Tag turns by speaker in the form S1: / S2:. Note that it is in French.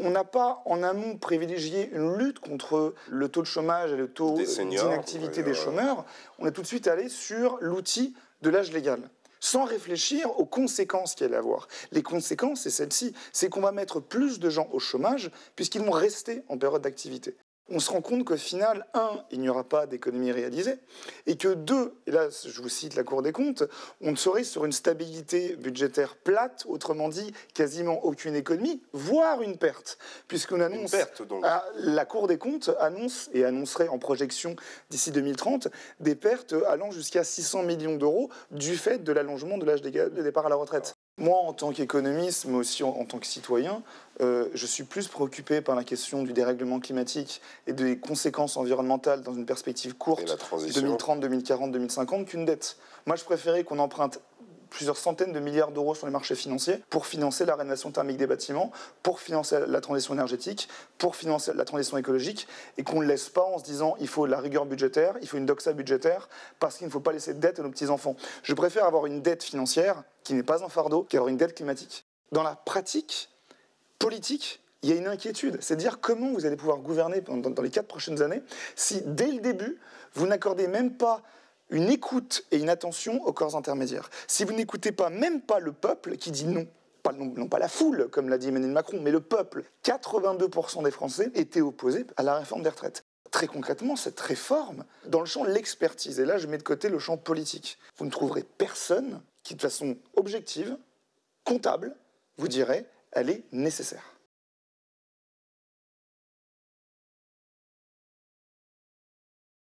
S1: on n'a pas en amont privilégié une lutte contre le taux de chômage et le taux d'inactivité des chômeurs. On est tout de suite allé sur l'outil de l'âge légal, sans réfléchir aux conséquences qu'il allait avoir. Les conséquences, c'est celle-ci, c'est qu'on va mettre plus de gens au chômage puisqu'ils vont rester en période d'activité. On se rend compte qu'au final, il n'y aura pas d'économie réalisée, et que et là je vous cite la Cour des comptes, on serait sur une stabilité budgétaire plate, autrement dit, quasiment aucune économie, voire une perte, puisqu'on annonce, la Cour des comptes annonce et annoncerait en projection d'ici 2030 des pertes allant jusqu'à 600 millions d'euros du fait de l'allongement de l'âge de départ à la retraite. Moi, en tant qu'économiste, mais aussi en tant que citoyen, je suis plus préoccupé par la question du dérèglement climatique et des conséquences environnementales dans une perspective courte, 2030, 2040, 2050, qu'une dette. Moi, je préférais qu'on emprunte plusieurs centaines de milliards d'euros sur les marchés financiers pour financer la rénovation thermique des bâtiments, pour financer la transition énergétique, pour financer la transition écologique, et qu'on ne laisse pas en se disant il faut la rigueur budgétaire, il faut une doxa budgétaire, parce qu'il ne faut pas laisser de dette à nos petits-enfants. Je préfère avoir une dette financière qui n'est pas un fardeau qu'avoir une dette climatique. Dans la pratique politique, il y a une inquiétude, c'est de dire comment vous allez pouvoir gouverner dans les 4 prochaines années si, dès le début, vous n'accordez même pas une écoute et une attention aux corps intermédiaires. Si vous n'écoutez pas, même pas le peuple qui dit non, non pas la foule, comme l'a dit Emmanuel Macron, mais le peuple, 82% des Français étaient opposés à la réforme des retraites. Très concrètement, cette réforme, dans le champ de l'expertise, et là je mets de côté le champ politique, vous ne trouverez personne qui, de façon objective, comptable, vous dirait elle est nécessaire.